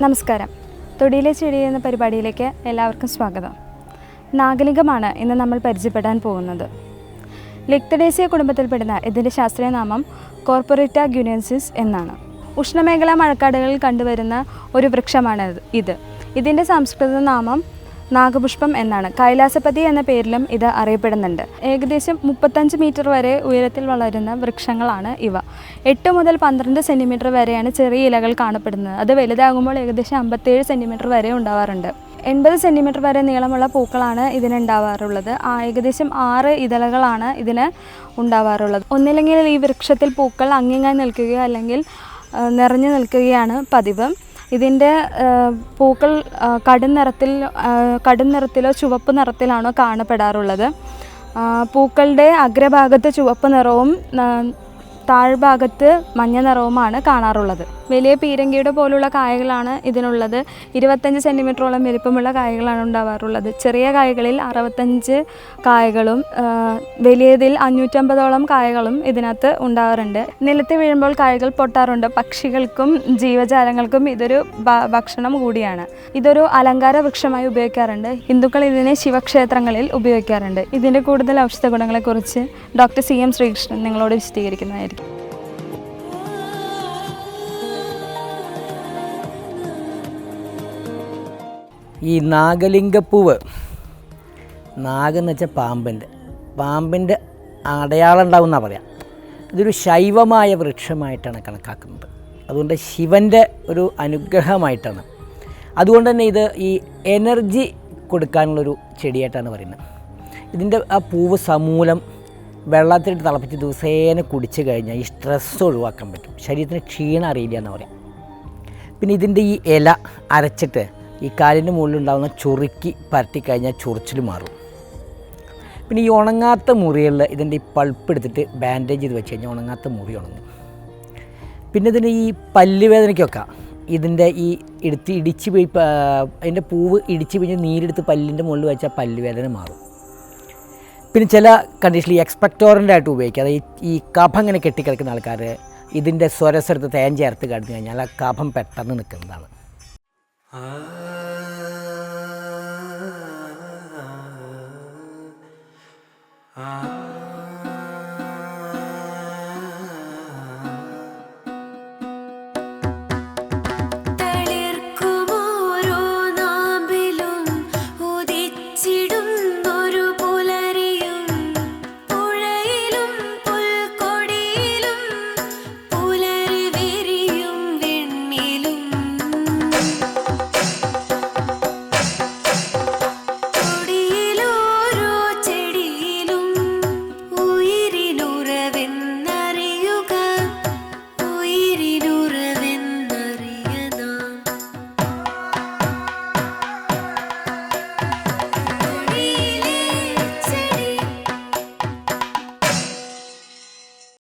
നമസ്കാരം. തൊടിയിലെ ചെടി എന്ന പരിപാടിയിലേക്ക് എല്ലാവർക്കും സ്വാഗതം. നാഗലിംഗമാണ് ഇന്ന് നമ്മൾ പരിചയപ്പെടാൻ പോകുന്നത്. ലിക്തഡേസിയ കുടുംബത്തിൽപ്പെടുന്ന ഇതിൻ്റെ ശാസ്ത്രീയ നാമം കോർപ്പറേറ്റ ഗ്യുനൻസിസ് എന്നാണ്. ഉഷ്ണമേഖലാ മഴക്കാടുകളിൽ കണ്ടുവരുന്ന ഒരു വൃക്ഷമാണ് ഇത്. ഇതിൻ്റെ സംസ്കൃത നാമം നാഗപുഷ്പം എന്നാണ്. കൈലാസപതി എന്ന പേരിലും ഇത് അറിയപ്പെടുന്നുണ്ട്. ഏകദേശം 35 മീറ്റർ വരെ ഉയരത്തിൽ വളരുന്ന വൃക്ഷങ്ങളാണ് ഇവ. 8 മുതൽ 12 സെൻറ്റിമീറ്റർ വരെയാണ് ചെറിയ ഇലകൾ കാണപ്പെടുന്നത്. അത് വലുതാകുമ്പോൾ ഏകദേശം 57 സെൻറ്റിമീറ്റർ വരെ ഉണ്ടാവാറുണ്ട്. 80 സെൻറ്റിമീറ്റർ വരെ നീളമുള്ള പൂക്കളാണ് ഇതിനുണ്ടാവാറുള്ളത്. ഏകദേശം 6 ഇതളുകളാണ് ഇതിന് ഉണ്ടാവാറുള്ളത്. ഒന്നില്ലെങ്കിൽ ഈ വൃക്ഷത്തിൽ പൂക്കൾ അങ്ങിങ്ങായി നിൽക്കുകയോ അല്ലെങ്കിൽ നിറഞ്ഞു നിൽക്കുകയാണ് പതിവ്. ഇതിൻ്റെ പൂക്കൾ കടും നിറത്തിലോ ചുവപ്പ് നിറത്തിലാണോ കാണപ്പെടാറുള്ളത്. പൂക്കളുടെ അഗ്രഭാഗത്ത് ചുവപ്പ് നിറവും താഴ്ഭാഗത്ത് മഞ്ഞ നിറവുമാണ് കാണാറുള്ളത്. വലിയ പീരങ്കിയുടെ പോലുള്ള കായകളാണ് ഇതിനുള്ളത്. 25 സെൻറ്റിമീറ്ററോളം വലിപ്പമുള്ള കായകളാണ് ഉണ്ടാവാറുള്ളത്. ചെറിയ കായകളിൽ 65 കായകളും വലിയതിൽ 550ഓളം കായകളും ഇതിനകത്ത് ഉണ്ടാവാറുണ്ട്. നിലത്ത് വീഴുമ്പോൾ കായകൾ പൊട്ടാറുണ്ട്. പക്ഷികൾക്കും ജീവജാലങ്ങൾക്കും ഇതൊരു ഭക്ഷണം കൂടിയാണ്. ഇതൊരു അലങ്കാര വൃക്ഷമായി ഉപയോഗിക്കാറുണ്ട്. ഹിന്ദുക്കൾ ഇതിനെ ശിവക്ഷേത്രങ്ങളിൽ ഉപയോഗിക്കാറുണ്ട്. ഇതിൻ്റെ കൂടുതൽ ഔഷധ ഗുണങ്ങളെക്കുറിച്ച് ഡോക്ടർ CM ശ്രീകൃഷ്ണൻ നിങ്ങളോട് വിശദീകരിക്കുന്നതായിരിക്കും. ഈ നാഗലിംഗപ്പൂവ്, നാഗെന്ന് വെച്ചാൽ പാമ്പിൻ്റെ അടയാളം ഉണ്ടാവും എന്നാണ് പറയാം. ഇതൊരു ശൈവമായ വൃക്ഷമായിട്ടാണ് കണക്കാക്കുന്നത്. അതുകൊണ്ട് ശിവൻ്റെ ഒരു അനുഗ്രഹമായിട്ടാണ്. അതുകൊണ്ട് തന്നെ ഇത് ഈ എനർജി കൊടുക്കാനുള്ളൊരു ചെടിയായിട്ടാണ് പറയുന്നത്. ഇതിൻ്റെ ആ പൂവ് സമൂലം വെള്ളത്തിലിട്ട് തിളപ്പിച്ച് ദിവസേന കുടിച്ച് കഴിഞ്ഞാൽ ഈ സ്ട്രെസ് ഒഴിവാക്കാൻ പറ്റും. ശരീരത്തിന് ക്ഷീണം അറിയില്ല എന്ന് പറയാം. പിന്നെ ഇതിൻ്റെ ഈ ഇല അരച്ചിട്ട് ഈ കാലിൻ്റെ മുകളിലുണ്ടാകുന്ന ചൊറുക്കി പരട്ടിക്കഴിഞ്ഞാൽ ചൊറിച്ചിൽ മാറും. പിന്നെ ഈ ഉണങ്ങാത്ത മുറികളിൽ ഇതിൻ്റെ ഈ പൾപ്പ് എടുത്തിട്ട് ബാൻഡേജ് ചെയ്ത് വെച്ച് കഴിഞ്ഞാൽ ഉണങ്ങാത്ത മുറി ഉണങ്ങും. പിന്നെ ഇതിന് ഈ പല്ലുവേദനയ്ക്കൊക്കെ ഇതിൻ്റെ ഈ അതിൻ്റെ പൂവ് ഇടിച്ച് പിഴിഞ്ഞ് നീരെടുത്ത് പല്ലിൻ്റെ മുകളിൽ വെച്ചാൽ പല്ലുവേദന മാറും. പിന്നെ ചില കണ്ടീഷനിൽ ഈ എക്സ്പെക്ടോറൻ്റ് ആയിട്ട് ഉപയോഗിക്കുക. അതായത് ഈ കഫം ഇങ്ങനെ കെട്ടിക്കിടക്കുന്ന ആൾക്കാർ ഇതിൻ്റെ സ്വരസെടുത്ത് തേൻ ചേർത്ത് കിടന്നു കഴിഞ്ഞാൽ ആ കഫം പെട്ടെന്ന് നിൽക്കുന്നതാണ്.